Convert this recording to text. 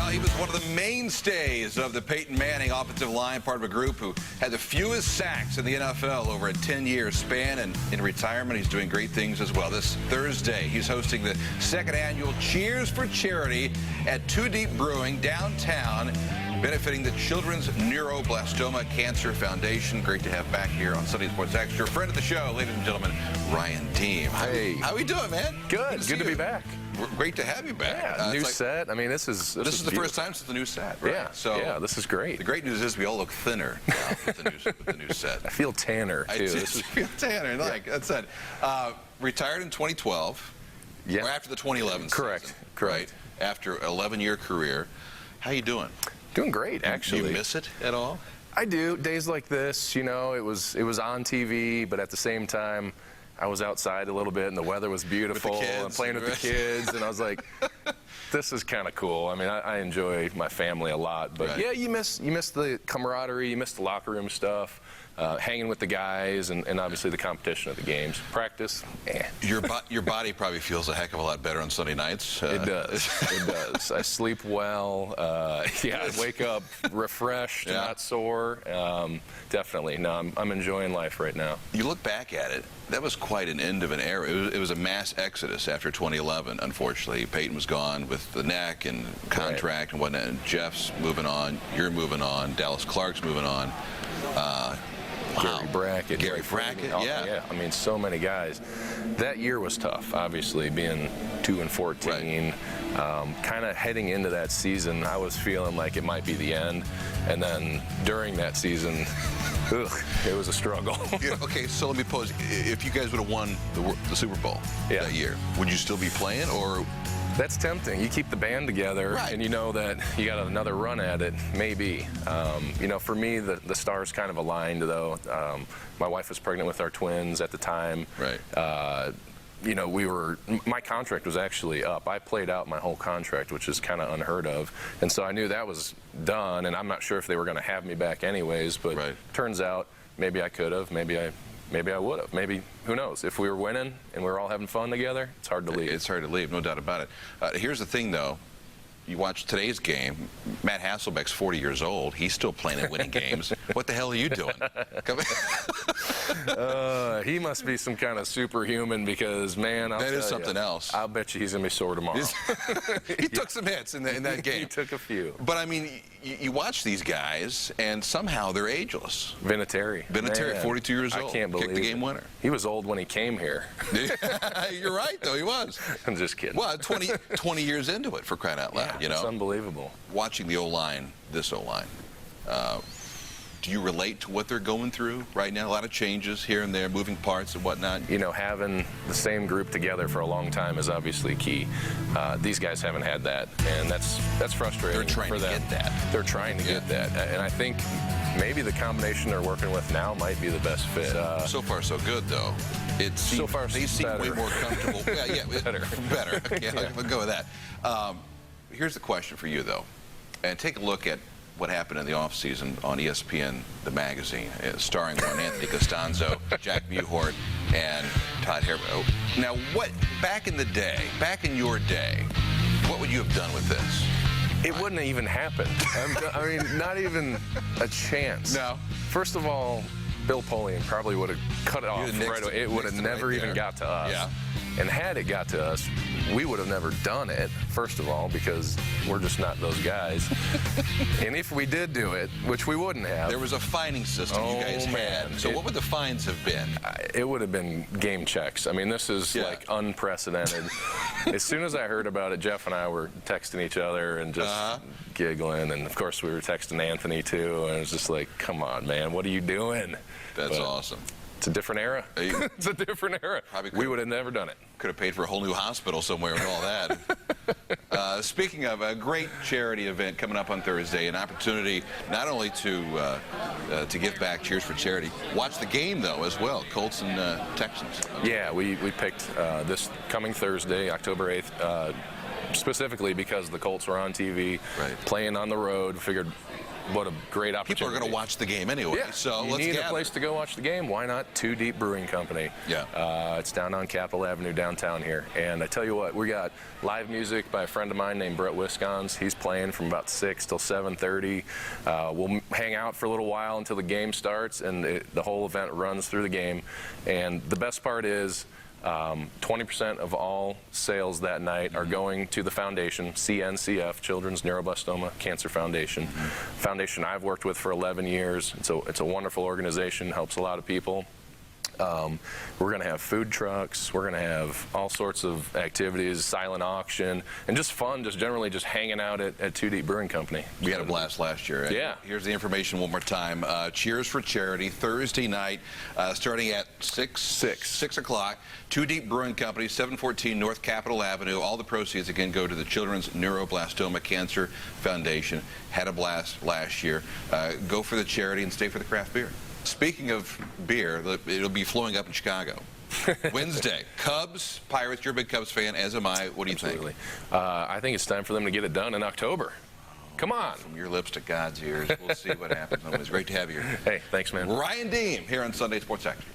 Well, he was one of the mainstays of the Peyton Manning offensive line, part of a group who had the fewest sacks in the NFL over a 10-year span, and in retirement, he's doing great things as well. This Thursday, he's hosting the second annual Cheers for Charity at Two Deep Brewing downtown, benefiting the Children's Neuroblastoma Cancer Foundation. Great to have back here on Sunday Sports Extra. Friend of the show, ladies and gentlemen, Ryan Diem. Hey. How are we doing, man? Good to be back. Great to have you back. Yeah, new set. I mean, this is the first time since the new set, right? Yeah, so this is great. The great news is we all look thinner now with the new set. I feel tanner, too. I feel tanner. Like that's it. Retired in 2012. Yeah. Or after the 2011 Correct. season. Correct. Right? After an 11-year career. How you doing? Doing great, actually. Do you miss it at all? I do. Days like this, you know, it was on TV, but at the same time, I was outside a little bit, and the weather was beautiful, and playing with the kids, and I was like, this is kind of cool. I mean, I enjoy my family a lot, but right. Yeah, you miss the camaraderie, you miss the locker room stuff, hanging with the guys, and obviously the competition of the games. Practice, Your body probably feels a heck of a lot better on Sunday nights. It does. It does. I sleep well. Yeah, I wake up refreshed, not sore. Definitely. No, I'm enjoying life right now. You look back at it, that was quite an end of an era. It was a mass exodus after 2011, unfortunately. Peyton was gone with the neck and contract and whatnot. And Jeff's moving on. You're moving on. Dallas Clark's moving on. Gary Brackett. Yeah. I mean, so many guys. That year was tough, obviously, being 2-14. Right. Kind of heading into that season, I was feeling like it might be the end. And then during that season, it was a struggle. Okay, so let me pose. If you guys would have won the Super Bowl that year, would you still be playing, or? That's tempting. You keep the band together, and you know that you got another run at it, maybe. You know, for me, the stars kind of aligned, though. My wife was pregnant with our twins at the time. Right. You know, my contract was actually up. I played out my whole contract, which is kind of unheard of. And so I knew that was done, and I'm not sure if they were going to have me back anyways, but turns out maybe I could have, maybe I would have. Maybe, who knows? If we were winning and we were all having fun together, it's hard to leave. It's hard to leave, no doubt about it. Here's the thing, though. You watch today's game, Matt Hasselbeck's 40 years old. He's still playing and winning games. What the hell are you doing? He must be some kind of superhuman because, man, that is something else. I'll bet you he's going to be sore tomorrow. He took some hits in that game. He took a few. But, I mean, you watch these guys, and somehow they're ageless. Vinatieri, 42 years old. I can't believe kicked the game winner. He was old when he came here. You're right, though. He was. I'm just kidding. Well, 20 years into it, for crying out loud. You know? It's unbelievable. Watching the O-line, this O-line, do you relate to what they're going through right now? A lot of changes here and there, moving parts and whatnot. You know, having the same group together for a long time is obviously key. These guys haven't had that, and that's frustrating. They're trying for to them. get that. They're trying to get that, and I think maybe the combination they're working with now might be the best fit. So far, so good, though. They seem way more comfortable. Better. Yeah, we'll go with that. Here's the question for you, though, and take a look at what happened in the offseason on ESPN, the magazine, starring one Anthony Costanzo, Jack Mewhort, and Todd Herbo. Now, back in your day, what would you have done with this? It wouldn't have even happened. I mean, not even a chance. No. First of all, Bill Polian probably would have cut it off right away. It would have never even got to us. Yeah. And had it got to us, we would have never done it, first of all, because we're just not those guys. And if we did do it, which we wouldn't have. There was a fining system you guys had. So what would the fines have been? It would have been game checks. I mean, this is like unprecedented. As soon as I heard about it, Jeff and I were texting each other and just giggling. And, of course, we were texting Anthony, too. And it was just like, come on, man, what are you doing? That's awesome. It's a different era. It's a different era. We would have never done it. Could have paid for a whole new hospital somewhere and all that. Speaking of a great charity event coming up on Thursday, an opportunity not only to give back, Cheers for Charity, watch the game, though, as well, Colts and Texans. Yeah, we picked this coming Thursday, October 8th, specifically because the Colts were on TV, playing on the road. Figured what a great opportunity. People are going to watch the game anyway, so you let's need gather. a place to go watch the game. Why not Two Deep Brewing Company? It's down on Capitol Avenue downtown here. And I tell you what, we got live music by a friend of mine named Brett Wiscons. He's playing from about 6 till 7:30. We'll hang out for a little while until the game starts, and the whole event runs through the game. And the best part is 20% of all sales that night are going to the foundation, CNCF, Children's Neuroblastoma Cancer Foundation. Foundation I've worked with for 11 years. It's a wonderful organization, helps a lot of people. We're going to have food trucks. We're going to have all sorts of activities, silent auction, and just fun, just generally just hanging out at Two Deep Brewing Company. We had a blast last year. Yeah. Here's the information one more time. Cheers for Charity, Thursday night, starting at 6 o'clock. Two Deep Brewing Company, 714 North Capitol Avenue. All the proceeds, again, go to the Children's Neuroblastoma Cancer Foundation. Had a blast last year. Go for the charity and stay for the craft beer. Speaking of beer, it'll be flowing up in Chicago. Wednesday, Cubs, Pirates. You're a big Cubs fan, as am I. What do you think? I think it's time for them to get it done in October. Come on. From your lips to God's ears. We'll see what happens. It's great to have you here. Hey, thanks, man. Ryan Diem here on Sunday Sports Action.